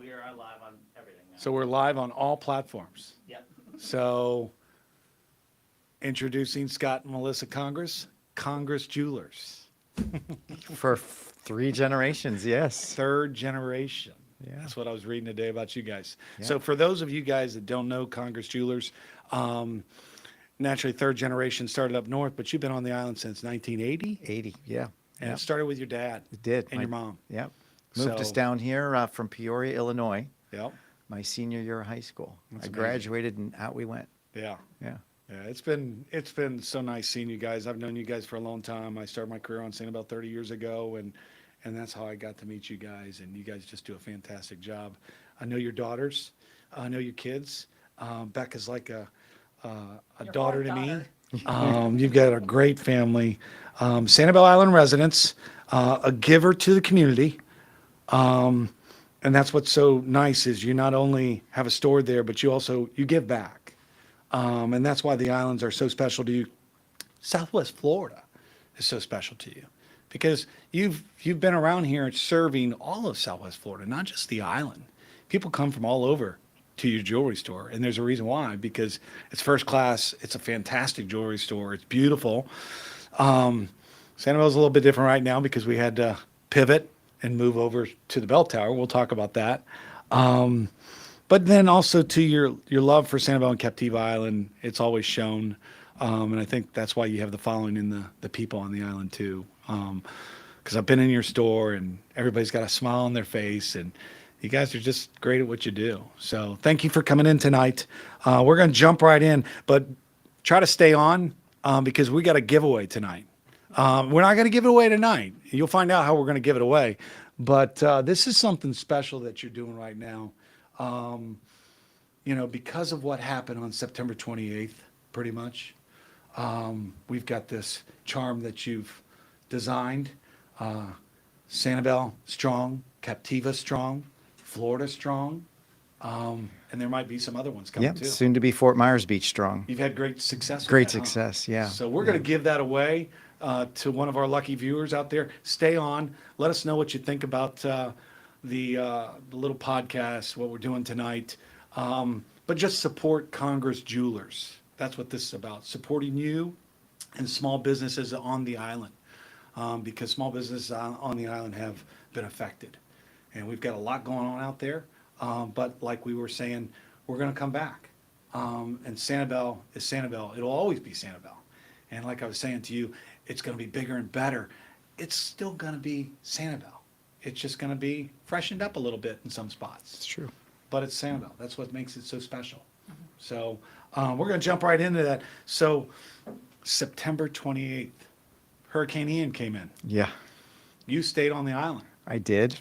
we are live on everything now. So we're live on all platforms. Yep. So introducing Scot and Melissa Congress Jewelers, For 3 generations, yes. third generation. Yeah. That's what I was reading today about you guys. Yeah. So for those of you guys that don't know Congress Jewelers, naturally third generation started up north, but you've been on the island since 1980, 80, yeah. and Yep. it started with your dad. It did. And your mom. Yep. Moved us So- down here from Peoria, Illinois, Yep. my senior year of high school. That's I amazing. graduated and out we went. Yeah. Yeah. Yeah, it's been so nice seeing you guys. I've known you guys for a long time. I started my career on Sanibel 30 years ago, and that's how I got to meet you guys. And you guys just do a fantastic job. I know your daughters. I know your kids. Becca's like a daughter to me. You've got a great family. Sanibel Island residents, a giver to the community. And that's what's so nice is you not only have a store there, but you give back. And that's why the islands are so special to you. Southwest Florida is so special to you because you've been around here serving all of Southwest Florida, not just the island. People come from all over to your jewelry store, and there's a reason why, because it's first class. It's a fantastic jewelry store. It's beautiful. Sanibel's a little bit different right now because we had to pivot and move over to the bell tower. We'll talk about that. But then also to your love for Sanibel and Captiva Island, it's always shown. And I think that's why you have the following in the people on the island too. Because I've been in your store and everybody's got a smile on their face and you guys are just great at what you do. So thank you for coming in tonight. We're going to jump right in, but try to stay on because we got a giveaway tonight. We're not going to give it away tonight. You'll find out how we're going to give it away. But this is something special that you're doing right now. Because of what happened on September 28th, pretty much, we've got this charm that you've designed, Sanibel Strong, Captiva Strong, Florida Strong, and there might be some other ones coming Yep. too. Soon to be Fort Myers Beach strong. You've had great success with Great that, huh? success, yeah. So we're going to give that away to one of our lucky viewers out there. Stay on. Let us know what you think about the little podcast, what we're doing tonight. But just support Congress Jewelers. That's what this is about, supporting you and small businesses on the island. Because small businesses on the island have been affected. And we've got a lot going on out there. But like we were saying, we're going to come back. And Sanibel is Sanibel. It'll always be Sanibel. And like I was saying to you, it's going to be bigger and better. It's still going to be Sanibel. It's just going to be freshened up a little bit in some spots. It's true. But it's Sanibel. That's what makes it so special. So we're going to jump right into that. So September 28th, Hurricane Ian came in. Yeah, You stayed on the island. I did.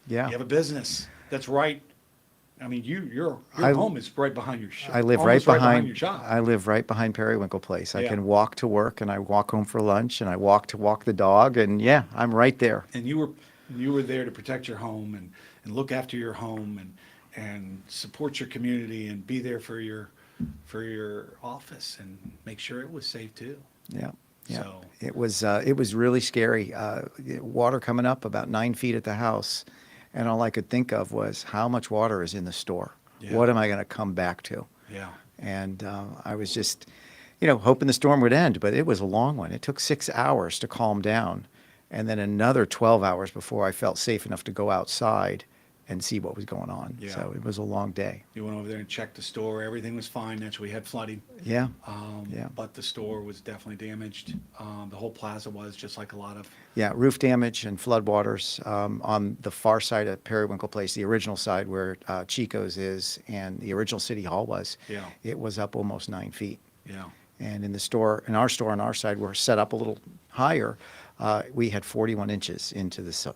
Yeah. You have a business that's right. I mean, your I- home is right behind your shop. I live almost right behind your shop. I live right behind Periwinkle Place. I Yeah. can walk to work and I walk home for lunch and I walk to walk the dog and yeah, I'm right there. And you were there to protect your home and look after your home and support your community and be there for your office and make sure it was safe too. Yeah. Yeah. So- It was really scary. Water coming up about 9 feet at the house. And all I could think of was how much water is in the store? Yeah. What am I going to come back to? Yeah. And I was just, hoping the storm would end, but it was a long one. It took 6 hours to calm down, and then another 12 hours before I felt safe enough to go outside and see what was going on. Yeah. So it was a long day. You went over there and checked the store. Everything was fine. Naturally, we had flooding. Yeah. Yeah. But the store was definitely damaged. The whole plaza was just like a lot of. Yeah, roof damage and floodwaters on the far side of Periwinkle Place, the original side where Chico's is and the original City Hall was. Yeah. It was up almost 9 feet. Yeah. And in our store on our side, we're set up a little higher. We had 41 inches into the store.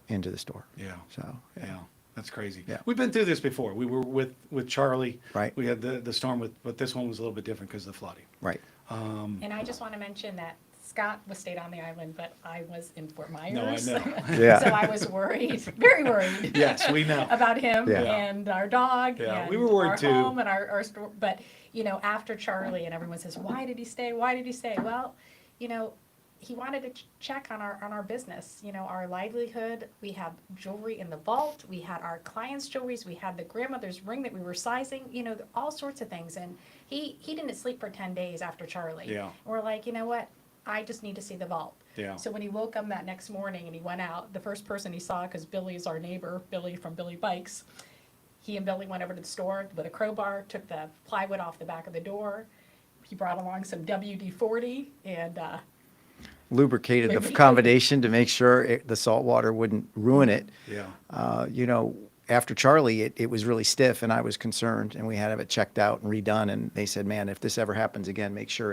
Yeah. So Yeah. That's crazy. Yeah. We've been through this before. We were with Charlie. Right. We had the storm but this one was a little bit different because of the flooding. right. And I just want to mention that Scott stayed on the island, but I was in Fort Myers. No, I know. Yeah. So I was worried, very worried. Yes, we know. About him Yeah. and our dog. Yeah, and we were worried our too. home and our store. But, after Charlie and everyone says, why did he stay? Why did he stay? Well, he wanted to check on our business, you know, our livelihood. We have jewelry in the vault. We had our clients' jewelries. We had the grandmother's ring that we were sizing, you know, all sorts of things. And he didn't sleep for 10 days after Charlie. Yeah. And we're like, you know what? I just need to see the vault. Yeah. So when he woke up that next morning and he went out, the first person he saw, because Billy is our neighbor, Billy from Billy Bikes, he and Billy went over to the store with a crowbar, took the plywood off the back of the door. He brought along some WD-40 and Lubricated the Lubricated. combination to make sure the salt water wouldn't ruin it. Yeah. You know, after Charlie, it was really stiff, and I was concerned, and we had to have it checked out and redone. And they said, "Man, if this ever happens again, make sure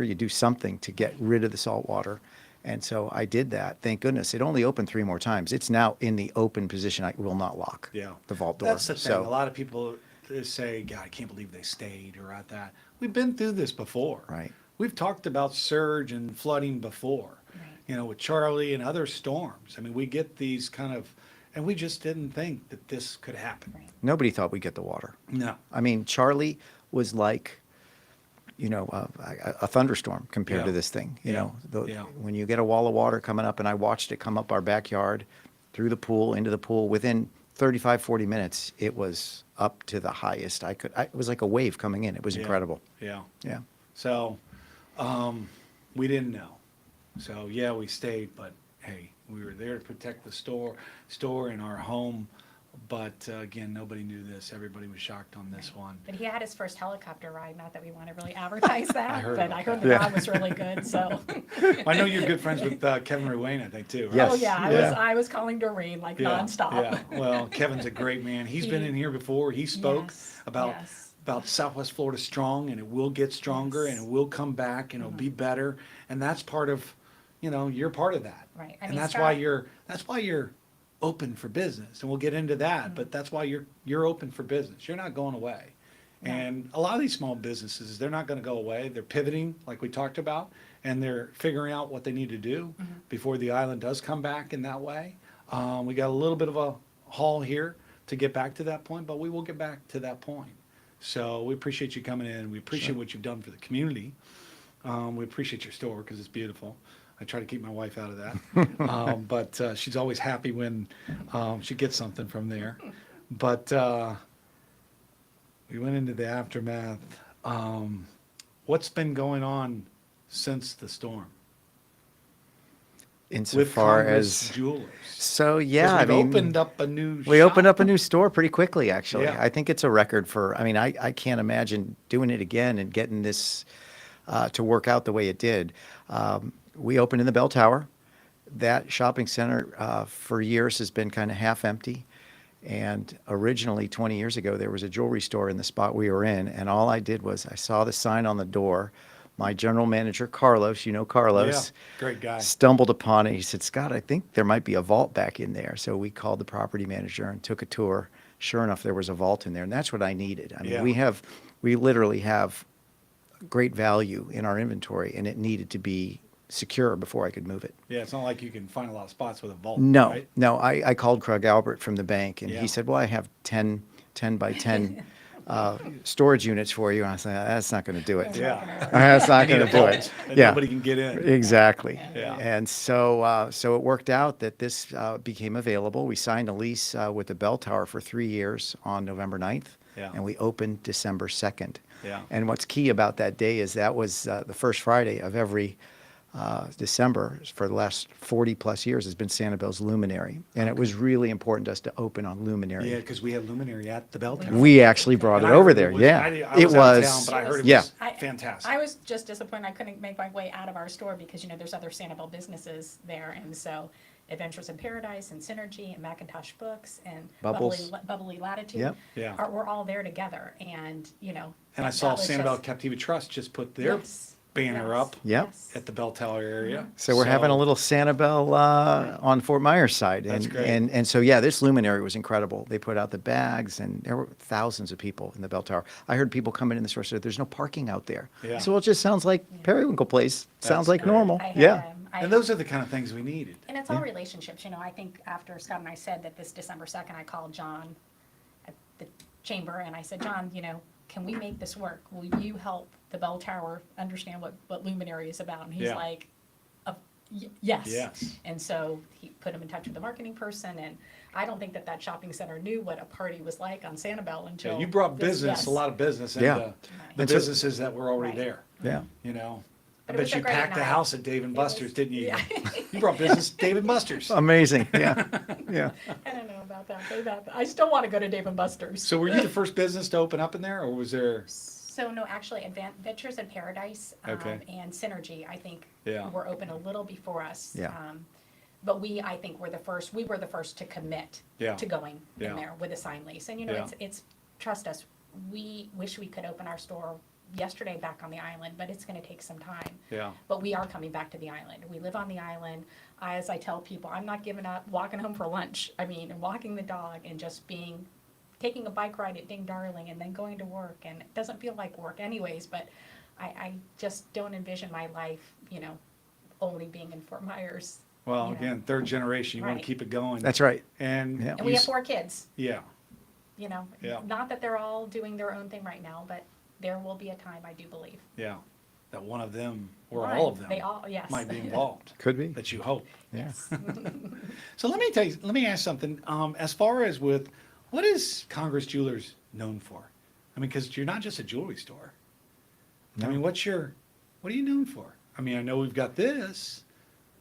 you do something to get rid of the salt water." And so I did that. Thank goodness. It only opened 3 more times. It's now in the open position. I will not lock Yeah. the vault door. That's the thing. A lot of people say, God, I can't believe they stayed or at that. We've been through this before. Right. We've talked about surge and flooding before, Right. you know, with Charlie and other storms. I mean, we get these kind of, and we just didn't think that this could happen. Right. Nobody thought we'd get the water. No. I mean, Charlie was like, you know, a thunderstorm compared to Yeah. this thing. You Yeah. know, Yeah. when you get a wall of water coming up, and I watched it come up our backyard, through the pool, into the pool, within 35, 40 minutes, it was up to the highest I could. It was like a wave coming in. It was Yeah. incredible. Yeah. Yeah. So, we didn't know. So yeah, we stayed, but hey, we were there to protect the store and our home. But again, nobody knew this. Everybody was shocked on this one. But he had his first helicopter ride. Not that we want to really advertise that, I heard but about I heard that. the ride was really good. So. I know you're good friends with Kevin Ruane, I think too. Right? Yes. Oh yeah, Yeah. I was calling Doreen like Yeah, nonstop. Yeah. Well, Kevin's a great man. He's been He- in here before. He spoke Yes, about yes. about Southwest Florida Strong, and it will get stronger, Yes. Mm-hmm. and it will come back, and it'll be better. And that's part of, you know, you're part of that. Right. I And mean, that's Scott- why you're open for business, and we'll get into that. Mm-hmm. But that's why you're open for business. You're not going away. No. And a lot of these small businesses, they're not going to go away. They're pivoting, like we talked about, and they're figuring out what they need to do Mm-hmm. before the island does come back in that way. We got a little bit of a haul here to get back to that point, but we will get back to that point. So we appreciate you coming in. We appreciate what you've done for the community. We appreciate your store because it's beautiful. I try to keep my wife out of that. But she's always happy when she gets something from there. But we went into the aftermath. What's been going on since the storm? With Insofar Congress as, Jewelers. so 'Cause yeah, I we've mean, opened up a new we opened shop. up a new store pretty quickly, actually. Yeah. I think it's a record for, I mean, I can't imagine doing it again and getting this to work out the way it did. We opened in the Bell Tower. That shopping center for years has been kind of half empty. And originally, 20 years ago, there was a jewelry store in the spot we were in. And all I did was I saw the sign on the door. My general manager, Carlos, you know Carlos, Yeah, great guy. stumbled upon it. He said, "Scott, I think there might be a vault back in there." So we called the property manager and took a tour. Sure enough, there was a vault in there. And that's what I needed. I mean, Yeah. we literally have great value in our inventory, and it needed to be secure before I could move it. Yeah, it's not like you can find a lot of spots with a vault, No, right? no, I called Craig Albert from the bank, and Yeah. he said, "Well, I have 10 by 10 storage units for you." And I said, "That's not going to do it." Yeah. That's not You need going a to do vault it. that Yeah, nobody can get in. exactly. Yeah. And so it worked out that this became available. We signed a lease with the Bell Tower for 3 years on November 9th, Yeah. and we opened December 2nd. Yeah. And what's key about that day is that was the first Friday of every December for the last 40 plus years has been Sanibel's Luminary. And it was really important to us to open on Luminary. Yeah, because we had Luminary at the Bell Tower. We actually brought And it I over heard there. was- Yeah. I It was out of was, town, but I heard it yeah. was fantastic. I was just disappointed I couldn't make my way out of our store because, you know, there's other Sanibel businesses there. And so Adventures in Paradise and Synergy and Macintosh Books and Bubbles. Bubbly Latitude Yep. Yeah. we're all there together. And, you know. And I that saw was Sanibel just- Captiva Trust just put their Yes, banner yes, up Yep. yes. at the Bell Tower area. So we're having a little Sanibel on Fort Myers side. That's And, great. and so, yeah, this Luminary was incredible. They put out the bags, and there were thousands of people in the Bell Tower. I heard people coming in the store say, "There's no parking out there." Yeah. So it just sounds like Periwinkle Place. Sounds That's like great. normal. I had, Yeah. And those are the kind of things we needed. And it's all relationships, you know. I think after Scott and I said that this December 2nd, I called John at the chamber and I said, "John, you know, can we make this work? Will you help the Bell Tower understand what Luminary is about?" And he's Yeah. like, Yes. Yes. And so he put him in touch with the marketing person, and I don't think that shopping center knew what a party was like on Sanibel until. Yeah, you brought this- business, yes. a lot of business Yeah. into the And so- businesses that were already Right. there, Yeah. you know? I But it bet was a you great packed the night. house at Dave and It was- Buster's, didn't you? yeah. You brought business, Dave and Buster's. Amazing. Yeah. Yeah. I don't know about that, but I still want to go to Dave and Buster's. So were you the first business to open up in there, or was there? So no, actually, Adventures in Paradise Okay. and Synergy, I think, Yeah. were open a little before us. Yeah. But I think, were the first to commit Yeah. to going Yeah. in there with a sign lease. And, Yeah. it's, trust us, we wish we could open our store yesterday back on the island, but it's gonna take some time. Yeah. But we are coming back to the island. We live on the island. As I tell people, I'm not giving up walking home for lunch. I mean, and walking the dog and just taking a bike ride at Ding Darling and then going to work. And it doesn't feel like work anyways, but I just don't envision my life, only being in Fort Myers. Well, you know. again, third generation, you want to Right. keep it going. That's right. And Yeah. And we have 4 kids, Yeah, Yeah. Not that they're all doing their own thing right now, but there will be a time, I do believe. yeah, that one of them, or Right. all of them, They all, yes. might be involved, Could be. that you hope. Yeah. So let me ask something, as far as with, what is Congress Jewelers known for? I mean, because you're not just a jewelry store. I No. mean, what are you known for? I mean, I know we've got this,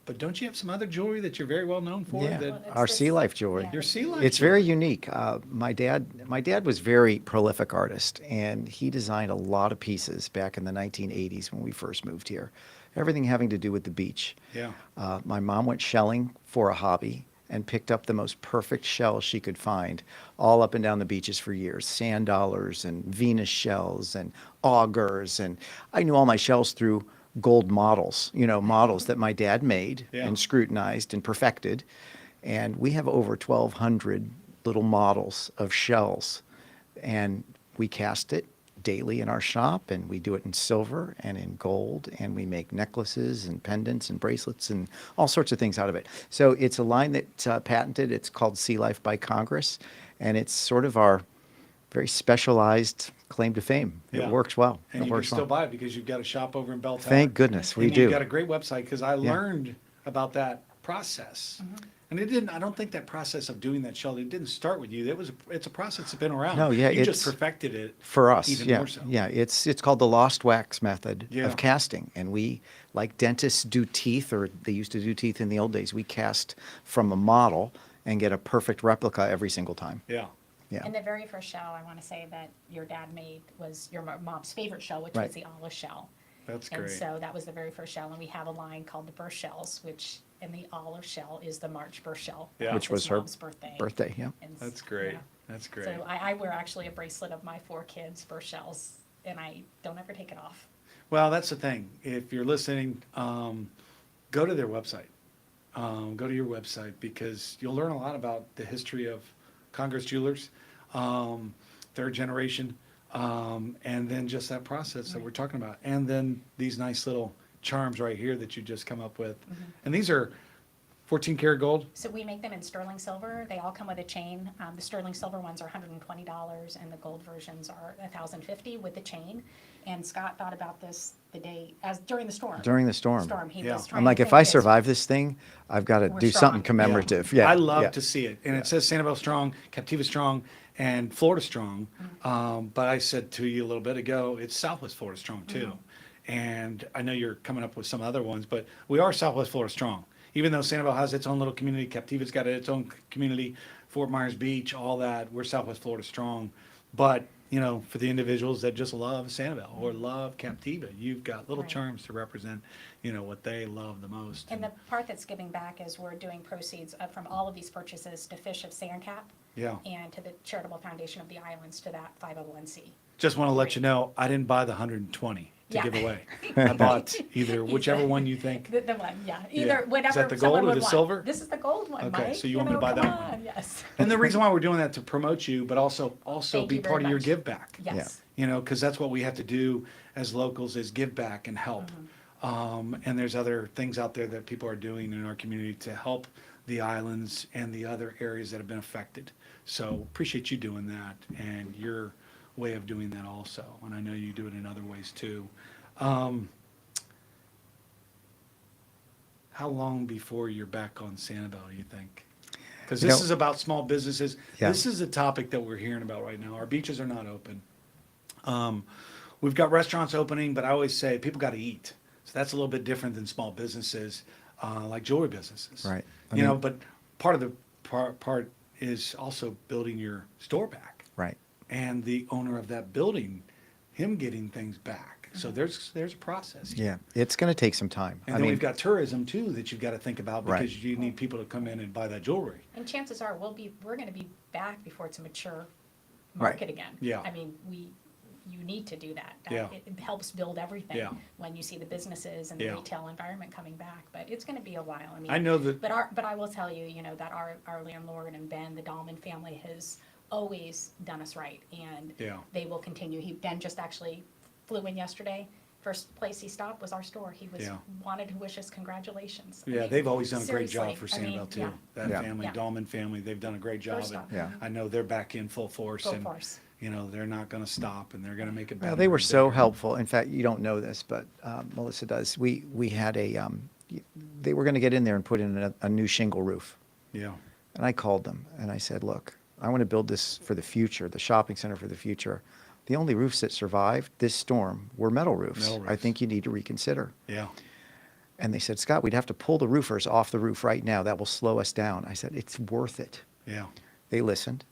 but don't you have some other jewelry that you're very well known for? Yeah. That Well, it's Our this- SeaLife jewelry. yeah. your SeaLife It's jewelry. very unique. My dad was very prolific artist, and he designed a lot of pieces back in the 1980s when we first moved here. Everything having to do with the beach. Yeah. My mom went shelling for a hobby and picked up the most perfect shells she could find all up and down the beaches for years. Sand dollars and Venus shells and augurs. And I knew all my shells through gold models, models that my dad made Yeah. and scrutinized and perfected. And we have over 1,200 little models of shells. And we cast it daily in our shop, and we do it in silver and in gold, and we make necklaces and pendants and bracelets and all sorts of things out of it. So it's a line that's patented. It's called SeaLife by Congress, and it's sort of our very specialized claim to fame. Yeah. It works well. And It you can works still well. buy it because you've got a shop over in Belltower. Thank goodness we And do. you've got a great website, because I Yeah. learned about that process. Mm-hmm. And I don't think that process of doing that shell, it didn't start with you. It's a process that's been around. No, yeah, You just it's- perfected it. For us, Even yeah, more so. yeah, it's called the lost wax method Yeah. of casting, and we, like dentists do teeth, or they used to do teeth in the old days, we cast from a model and get a perfect replica every single time. Yeah. Yeah, And the very first shell, I want to say, that your dad made was your mom's favorite shell, which Right. was the olive shell. That's And great. so that was the very first shell, and we have a line called the birth shells, and the olive shell is the March birth shell. Yeah. Which It's was his her mom's birthday. birthday, yeah. And That's great. yeah. That's great. So I wear actually a bracelet of my 4 kids' birth shells, and I don't ever take it off. Well, that's the thing. If you're listening, go to their website. Go to your website, because you'll learn a lot about the history of Congress Jewelers, third generation, and then just that process that we're talking about. And then these nice little charms right here that you just come up with. And these are 14 karat gold. So we make them in sterling silver. They all come with a chain. The sterling silver ones are $120, and the gold versions are $1,050 with the chain. And Scott thought about this during the storm. During the storm. He Yeah. was trying I'm to like, if think I this- survive this thing, I've got to We're do something strong. commemorative. Yeah. I love yeah. to see it. And it says Sanibel Strong, Captiva Strong, and Florida Strong. But I said to you a little bit ago, it's Southwest Florida Strong too. And I know you're coming up with some other ones, but we are Southwest Florida Strong. Even though Sanibel has its own little community, Captiva's got its own community, Fort Myers Beach, all that, we're Southwest Florida Strong. But, for the individuals that just love Sanibel or love Captiva, you've got little Right. charms to represent, what they love the most. And the part that's giving back is we're doing proceeds from all of these purchases to Fish of Sandcap Yeah. and to the Charitable Foundation of the Islands, to that 501c. Just want to let you know, I didn't buy the 120 to Yeah. give away. I bought either whichever one you think. The one, yeah. Yeah. Either Is whatever that the someone gold or would the want. silver? This is the gold one, Okay, Mike. so you want me to buy come that one? on, yes. And the reason why we're doing that to promote you, but also Thank be you very part of your much. give back. Yes. Because that's what we have to do as locals, is give back and help. And there's other things out there that people are doing in our community to help the islands and the other areas that have been affected. So appreciate you doing that, and your way of doing that also. And I know you do it in other ways too. How long before you're back on Sanibel, you think? Because You this know- is about small businesses. Yeah. This is a topic that we're hearing about right now. Our beaches are not open. We've got restaurants opening, but I always say people got to eat. So that's a little bit different than small businesses, like jewelry businesses. Right. I You know, mean- but part of the part is also building your store back, Right. and the owner of that building, him getting things back. So there's a process. Yeah, it's going to take some time. And I then mean, we've got tourism too that you've got to think about, Right. because you need people to come in and buy that jewelry. And chances are, we're gonna be back before it's a mature Right. market again. Yeah. I mean, you need to do that. Yeah. It helps build everything. Yeah. When you see the businesses and the Yeah. retail environment coming back, but it's gonna be a while. I mean. I know that. But I will tell you, that our landlord and Ben, the Dahlman family, has always done us right, and Yeah. they will continue. Ben just actually flew in yesterday. First place he stopped was our store. He Yeah. wanted to wish us congratulations. I Yeah, mean, they've always done a great job for seriously, I mean, Sanibel too. yeah. That Yeah. family, Yeah. Dahlman family, they've done a great job. First And off. Yeah. I know they're back in full force. Full and, force. they're not going to stop, and they're going to make it better. well, they were and so bigger. helpful. In fact, you don't know this, but Melissa does. We had they were going to get in there and put in a new shingle roof. Yeah, And I called them and I said, look, I want to build this for the future, the shopping center for the future. The only roofs that survived this storm were metal roofs. Metal I roofs. think you need to reconsider. yeah, And they said, Scott, we'd have to pull the roofers off the roof right now. That will slow us down. I said, it's worth it. yeah. They listened.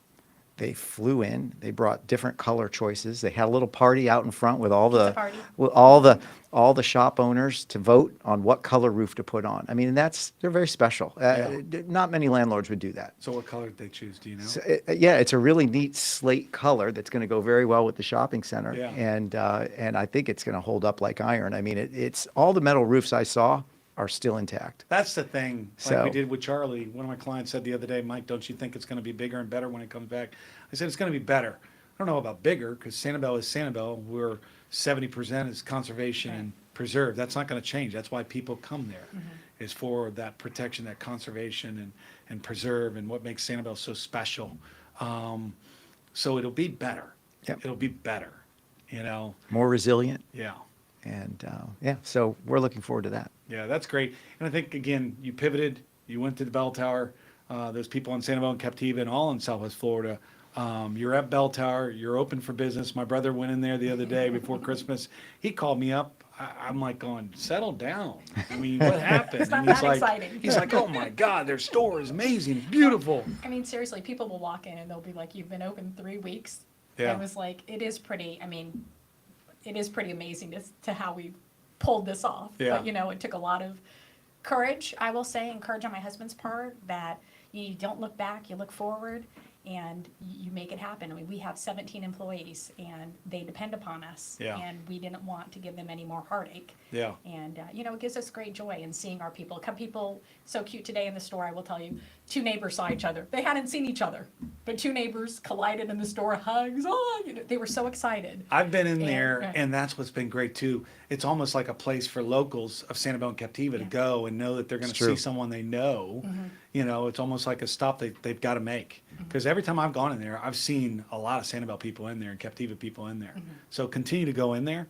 They flew in. They brought different color choices. They had a little party out in front with all Pizza the party. with all the shop owners to vote on what color roof to put on. I mean, they're very special. Not many landlords would do that. So what color did they choose? Do you know? So, yeah, it's a really neat slate color that's going to go very well with the shopping center. Yeah. And I think it's going to hold up like iron. I mean, it's all the metal roofs I saw are still intact. That's the thing, like we So- did with Charlie. One of my clients said the other day, Mike, don't you think it's going to be bigger and better when it comes back? I said, it's going to be better. I don't know about bigger, because Sanibel is Sanibel. We're 70% is conservation and preserve. That's not going to change. That's why people come there, is for that protection, that conservation and preserve, and what makes Sanibel so special. So it'll be better. Yep. It'll be better, More resilient. Yeah. And yeah, so we're looking forward to that. Yeah, that's great. And I think, again, you pivoted, you went to the bell tower. There's people on Sanibel and Captiva and all in Southwest Florida. You're at bell tower, you're open for business. My brother went in there the other day before Christmas. He called me up. I'm like going, settle down. I mean, what happened? It's not And he's that like, exciting. He's like, oh my God, their store is amazing, beautiful. I mean, seriously, people will walk in and they'll be like, you've been open 3 weeks. Yeah. It was like, it is pretty amazing to how we pulled this off. Yeah. But, it took a lot of courage, I will say, and courage on my husband's part, that you don't look back, you look forward, and you make it happen. I mean, we have 17 employees, and they depend upon us. Yeah. And we didn't want to give them any more heartache. Yeah. And, it gives us great joy in seeing our people. People so cute today in the store, I will tell you. 2 neighbors saw each other. They hadn't seen each other, but 2 neighbors collided in the store, hugs. Oh, they were so excited. I've been in And- there, and that's what's been great too. It's almost like a place for locals of Sanibel and Captiva to go and know that they're going It's to see true. someone they know. It's almost like a stop they've got to make. Because every time I've gone in there, I've seen a lot of Sanibel people in there and Captiva people in there. So continue to go in there.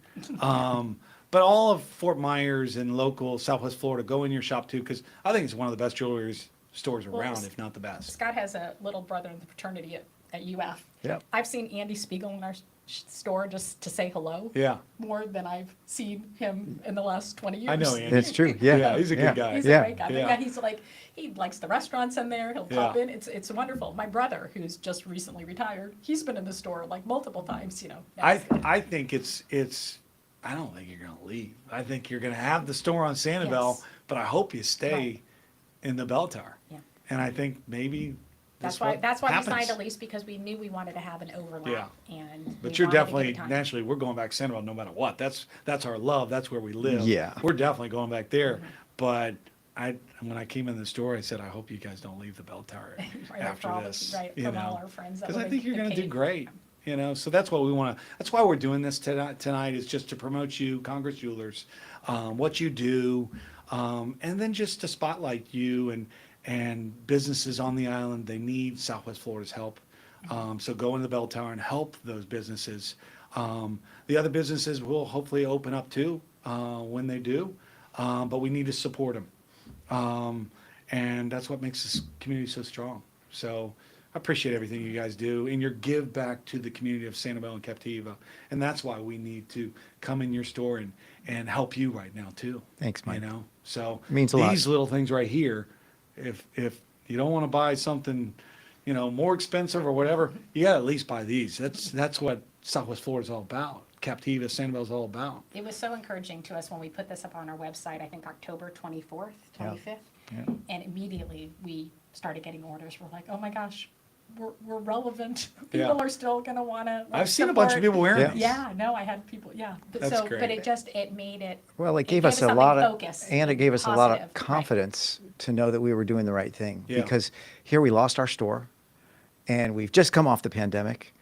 But all of Fort Myers and local Southwest Florida, go in your shop too, because I think it's one of the best jewelry stores Well, around, if not the best. Scott has a little brother in the fraternity at UF. Yep. I've seen Andy Spiegel in our store just to say hello. Yeah, More than I've seen him in the last 20 years. I know Andy. It's true. Yeah. Yeah, he's a good guy. He's Yeah. a great guy. But Yeah. yeah, he's like, he likes the restaurants in there. He'll pop Yeah. in. It's wonderful. My brother, who's just recently retired, he's been in the store like multiple times. I think it's. I don't think you're going to leave. I think you're going to have the store on Sanibel, Yes. but I hope you stay Right. in the bell tower. Yeah. And I think maybe That's what why we happens. signed a lease, because we knew we wanted to have an overlap. And But we you're wanted to give definitely it time. naturally. We're going back to Sanibel no matter what. That's our love. That's where we live. Yeah. We're definitely going back there. Mm-hmm. But when I came in the store, I said, I hope you guys don't leave the bell tower Right, after after all this. the, right, from all our friends. that Because I would think you're get going to do paid. great. So that's what we want to. That's why we're doing this tonight is just to promote you, Congress Jewelers, what you do, and then just to spotlight you and businesses on the island. They need Southwest Florida's help. So go in the bell tower and help those businesses. The other businesses will hopefully open up too when they do, but we need to support them. And that's what makes this community so strong. So I appreciate everything you guys do and your give back to the community of Sanibel and Captiva. And that's why we need to come in your store and help you right now too. Thanks, Mike. You know, so Means a lot. these little things right here, if you don't want to buy something, you know, more expensive or whatever, you gotta at least buy these. That's what Southwest Florida is all about. Captiva, Sanibel is all about. It was so encouraging to us when we put this up on our website, I think October 24th, Yeah. 25th. Yeah. And immediately we started getting orders. We're like, oh my gosh, we're relevant. Yeah. People are still gonna wanna. I've seen a bunch of people wearing Yeah. these. Yeah, no, I had people, yeah. That's So, great. but it made it. Well, it gave us a something lot of, focused, and it gave us a lot positive, of right. confidence to know that we were doing the right thing. Yeah. Because here we lost our store, and we've just come off the pandemic,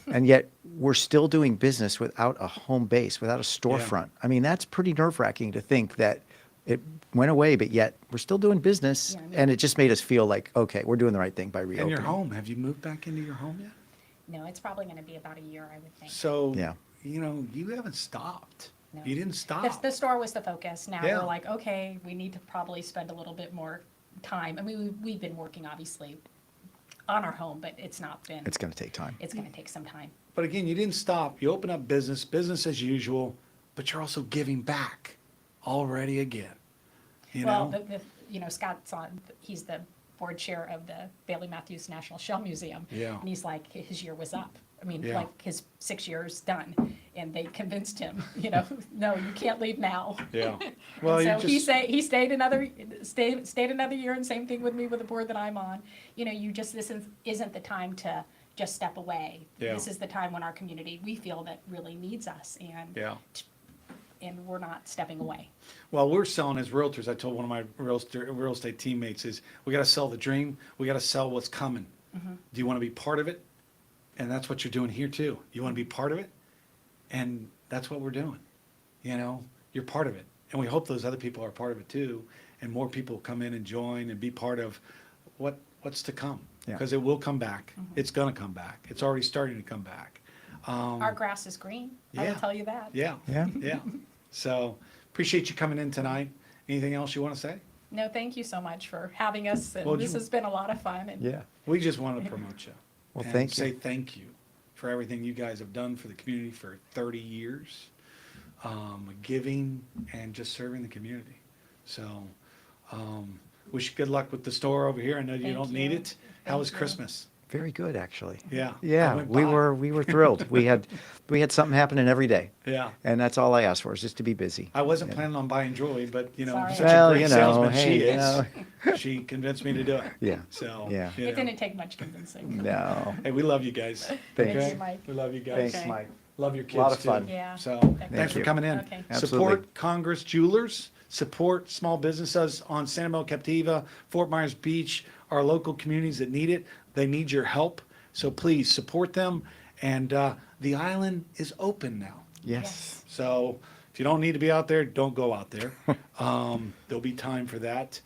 and yet we're still doing business without a home base, without a storefront. I mean, that's pretty nerve-wracking to think that it went away, but yet we're still doing business, Yeah, I know. and it just made us feel like, okay, we're doing the right thing by And reopening. your home, have you moved back into your home yet? No, it's probably gonna be about a year, I would think. So, Yeah. you know, you haven't stopped. No. You didn't The, stop. the store was the focus. Now Yeah. we're like, okay, we need to probably spend a little bit more time. I mean, we've been working obviously on our home, but it's not been, It's going to take time. it's gonna take some time. But again, you didn't stop. You open up business as usual, but you're also giving back already again. You Well, know? you know, Scott's on, he's the board chair of the Bailey Matthews National Shell Museum. Yeah. And he's like, his year was up. I mean, Yeah. like, his 6 years done. And they convinced him, you know, no, you can't leave now. Yeah. Well, And you so just, he stayed another year, and same thing with me with the board that I'm on. You know, this isn't the time to just step away. Yeah. This is the time when our community, we feel that really needs us, yeah. and we're not stepping away. Well, we're selling as realtors. I told one of my real estate teammates is we got to sell the dream. We got to sell what's coming. Mm-hmm. Do you want to be part of it? And that's what you're doing here too. You want to be part of it? And that's what we're doing. You know, you're part of it. And we hope those other people are part of it too. And more people come in and join and be part of what's to come. Yeah. Because it will come back. Mm-hmm. It's going to come back. It's already starting to come back. Our grass is green, I yeah. will tell you that. Yeah. Yeah. Yeah. So appreciate you coming in tonight. Anything else you want to say? No, thank you so much for having us, Well, and this you- has been a lot of fun. And Yeah. We just want to promote you. Well, and thank you. say thank you for everything you guys have done for the community for 30 years, giving and just serving the community. So, wish you good luck with the store over here. I know you Thank don't need you. it. How Thank was you. Christmas? Very good, actually. Yeah. I Yeah, went we by. were thrilled. We had something happening every day, Yeah. and that's all I asked for, is just to be busy. I wasn't planning on buying jewelry, but you know, Sorry. such Well, a great you know, salesman hey, she you is, know. she convinced me to do it. Yeah. So, Yeah. you It know. didn't take much convincing. No. Hey, we love you guys. Thank Thanks. you, Mike. We love you guys. Thanks, Okay. Mike. Love your kids Lot of too. fun. Yeah. So Thank thanks for you. coming in. Okay. Absolutely. Support Congress Jewelers. Support small businesses on Sanibel, Captiva, Fort Myers Beach, our local communities that need it. They need your help. So please support them. And the island is open now. Yes. So if you don't need to be out there, don't go out there. There'll be time for that.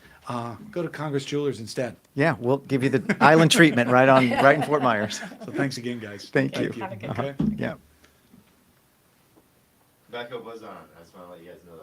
Go to Congress Jewelers instead. Yeah, we'll give you the island treatment right in Fort Myers. So thanks again, guys. Thank you. Have a good Okay. Yeah. Backup was on. I just want to let you guys know that.